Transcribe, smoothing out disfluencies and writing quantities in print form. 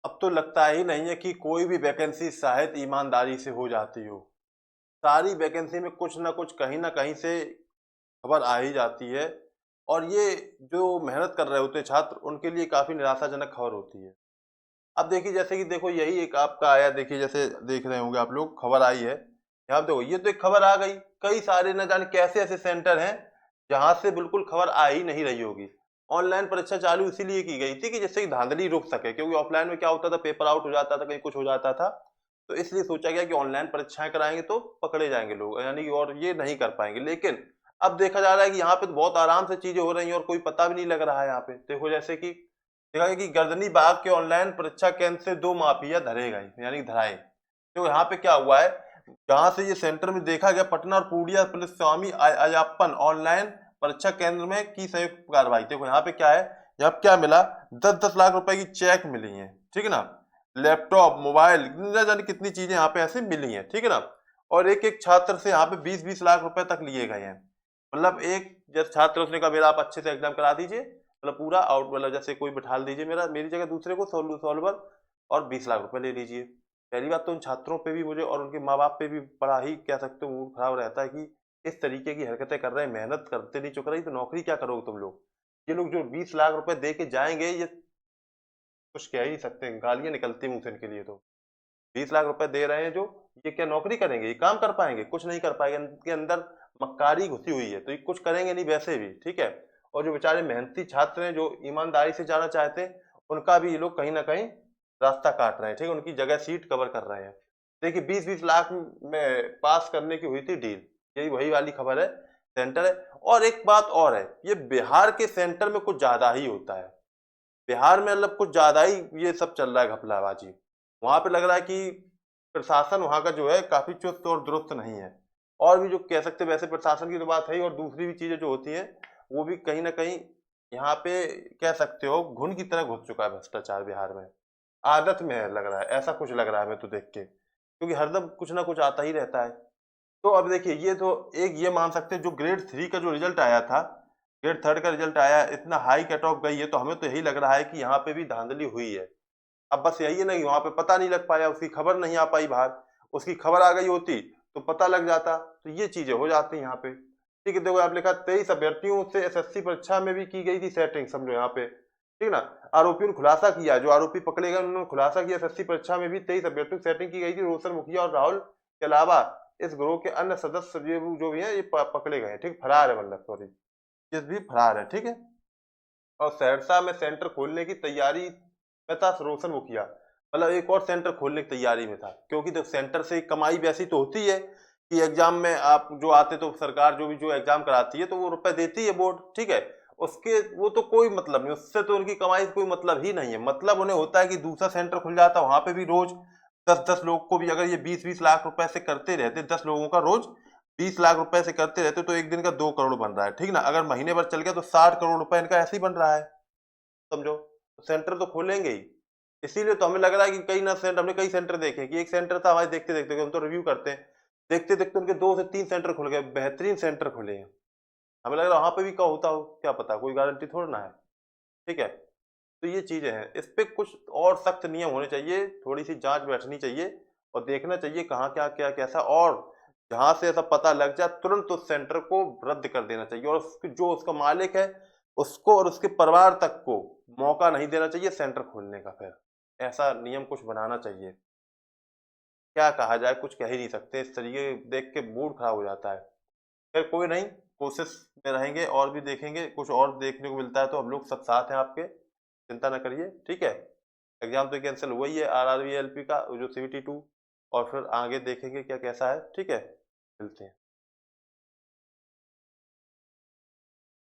अब तो लगता ही नहीं है कि कोई भी वैकेंसी शायद ईमानदारी से हो जाती हो। सारी वैकेंसी में कुछ ना कुछ कहीं ना कहीं से खबर आ ही जाती है, और ये जो मेहनत कर रहे होते हैं छात्र, उनके लिए काफ़ी निराशाजनक खबर होती है। अब देखिए, जैसे कि देखो यही एक आपका आया, देखिए जैसे देख रहे होंगे आप लोग, खबर आई है यहाँ पे। देखो ये तो एक खबर आ गई, कई सारे न जाने कैसे ऐसे सेंटर हैं जहां से बिल्कुल खबर आ ही नहीं रही होगी। ऑनलाइन परीक्षा चालू इसीलिए की गई थी कि जिससे कि धांधली रुक सके, क्योंकि ऑफलाइन में क्या होता था, पेपर आउट हो जाता था, कहीं कुछ हो जाता था। तो इसलिए सोचा गया कि ऑनलाइन परीक्षाएं कराएंगे तो पकड़े जाएंगे लोग, यानी कि और ये नहीं कर पाएंगे। लेकिन अब देखा जा रहा है कि यहाँ पे तो बहुत आराम से चीजें हो रही हैं और कोई पता भी नहीं लग रहा है। यहाँ पे देखो, जैसे कि देखा गया कि गर्दनी बाग के ऑनलाइन परीक्षा केंद्र से 2 माफिया धरे गए, यानी धराए। तो यहाँ पे क्या हुआ है, जहां से ये सेंटर में देखा गया, पटना और पूर्णिया पुलिस स्वामी अयप्पन ऑनलाइन परीक्षा केंद्र में की संयुक्त कार्रवाई। देखो यहाँ पे क्या है, यहाँ पे क्या मिला, 10-10 लाख रुपए की चेक मिली है, ठीक है ना, लैपटॉप, मोबाइल, न जाने कितनी चीजें यहाँ पे ऐसे मिली हैं, ठीक है ना। और एक एक छात्र से यहाँ पे 20-20 लाख रुपए तक लिए गए हैं। मतलब एक जैसे छात्र, उसने कहा मेरा आप अच्छे से एग्जाम करा दीजिए, मतलब पूरा आउट, मतलब जैसे कोई बिठा दीजिए मेरी जगह दूसरे को सॉल्वर, और 20 लाख रुपए ले लीजिए। पहली बात तो उन छात्रों पे भी मुझे और उनके माँ बाप पे भी बड़ा ही कह सकते हो मूड खराब रहता है कि इस तरीके की हरकतें कर रहे हैं, मेहनत करते नहीं चुक रही तो नौकरी क्या करोगे तुम लोग। ये लोग जो 20 लाख रुपए दे के जाएंगे, ये कुछ कह ही नहीं सकते, गालियां निकलती मुंह से इनके लिए तो। 20 लाख रुपए दे रहे हैं जो, ये क्या नौकरी करेंगे, ये काम कर पाएंगे, कुछ नहीं कर पाएंगे। इनके अंदर मक्कारी घुसी हुई है, तो ये कुछ करेंगे नहीं वैसे भी, ठीक है। और जो बेचारे मेहनती छात्र हैं जो ईमानदारी से जाना चाहते हैं, उनका भी ये लोग कहीं ना कहीं रास्ता काट रहे हैं, ठीक है, उनकी जगह सीट कवर कर रहे हैं। देखिए 20-20 लाख में पास करने की हुई थी डील, यही वही वाली खबर है, सेंटर है। और एक बात और है, ये बिहार के सेंटर में कुछ ज्यादा ही होता है। बिहार में मतलब कुछ ज्यादा ही ये सब चल रहा है घपलाबाजी। वहां पे लग रहा है कि प्रशासन वहां का जो है काफी चुस्त और दुरुस्त नहीं है। और भी जो कह सकते हैं, वैसे प्रशासन की तो बात है ही, और दूसरी भी चीजें जो होती हैं वो भी कहीं ना कहीं यहाँ पे कह सकते हो घुन की तरह घुस चुका है भ्रष्टाचार बिहार में। आदत में है लग रहा है, ऐसा कुछ लग रहा है मैं तो देख के, क्योंकि हरदम कुछ ना कुछ आता ही रहता है। तो अब देखिए, ये तो एक ये मान सकते हैं, जो ग्रेड 3 का जो रिजल्ट आया था, ग्रेड 3 का रिजल्ट आया, इतना हाई कट ऑफ गई है, तो हमें तो यही लग रहा है कि यहाँ पे भी धांधली हुई है। अब बस यही है ना कि वहां पे पता नहीं लग पाया, उसकी खबर नहीं आ पाई बाहर। उसकी खबर आ गई होती तो पता लग जाता, तो ये चीजें हो जाती हैं यहाँ पे, ठीक है। देखो आप लिखा 23 अभ्यर्थियों से एसएससी परीक्षा में भी की गई थी सेटिंग, समझो यहाँ पे, ठीक ना। आरोपियों ने खुलासा किया, जो आरोपी पकड़े गए उन्होंने खुलासा किया, एसएससी परीक्षा में भी 23 अभ्यर्थियों की सेटिंग की गई थी। रोशन मुखिया और राहुल के अलावा इस गिरोह के अन्य सदस्य जो भी हैं ये पकड़े गए हैं, ठीक, फरार है, मतलब सॉरी, ये भी फरार है, ठीक है। और सहरसा में सेंटर खोलने की तैयारी में था रोशन मुखिया, मतलब एक और सेंटर खोलने की तैयारी में था, क्योंकि तो सेंटर से कमाई वैसी तो होती है कि एग्जाम में आप जो आते, तो सरकार जो भी जो एग्जाम कराती है तो वो रुपए देती है बोर्ड, ठीक है। उसके वो तो कोई मतलब नहीं, उससे तो उनकी कमाई से कोई मतलब ही नहीं है। मतलब उन्हें होता है कि दूसरा सेंटर खुल जाता, वहां पे भी रोज 10-10 लोग को भी, अगर ये 20-20 लाख रुपए से करते रहते, 10 लोगों का रोज 20 लाख रुपए से करते रहते, तो एक दिन का 2 करोड़ बन रहा है, ठीक ना। अगर महीने भर चल गया तो 60 करोड़ रुपए इनका ऐसे ही बन रहा है, समझो। तो सेंटर तो खोलेंगे ही। इसीलिए तो हमें लग रहा है कि कई ना सेंटर, हमने कई सेंटर देखे कि एक सेंटर था हमारे, देखते देखते हम तो रिव्यू करते हैं, देखते देखते उनके 2 से 3 सेंटर खुल गए, बेहतरीन सेंटर खुले हैं। हमें लग रहा है वहां पे भी क्या होता हो, क्या पता, कोई गारंटी थोड़ा ना है, ठीक है। तो ये चीजें हैं, इस पे कुछ और सख्त नियम होने चाहिए, थोड़ी सी जांच बैठनी चाहिए, और देखना चाहिए कहाँ क्या क्या कैसा, और जहां से ऐसा पता लग जाए तुरंत उस सेंटर को रद्द कर देना चाहिए, और जो उसका मालिक है उसको और उसके परिवार तक को मौका नहीं देना चाहिए सेंटर खोलने का। फिर ऐसा नियम कुछ बनाना चाहिए। क्या कहा जाए, कुछ कह ही नहीं सकते, इस तरीके देख के मूड खराब हो जाता है। फिर कोई नहीं, कोशिश में रहेंगे और भी देखेंगे, कुछ और देखने को मिलता है तो हम लोग सब साथ हैं आपके, चिंता ना करिए, ठीक है। एग्जाम तो कैंसिल हुआ ही है आरआरबी एलपी का, जो सीवीटी 2, और फिर आगे देखेंगे क्या कैसा है, ठीक है। मिलते हैं।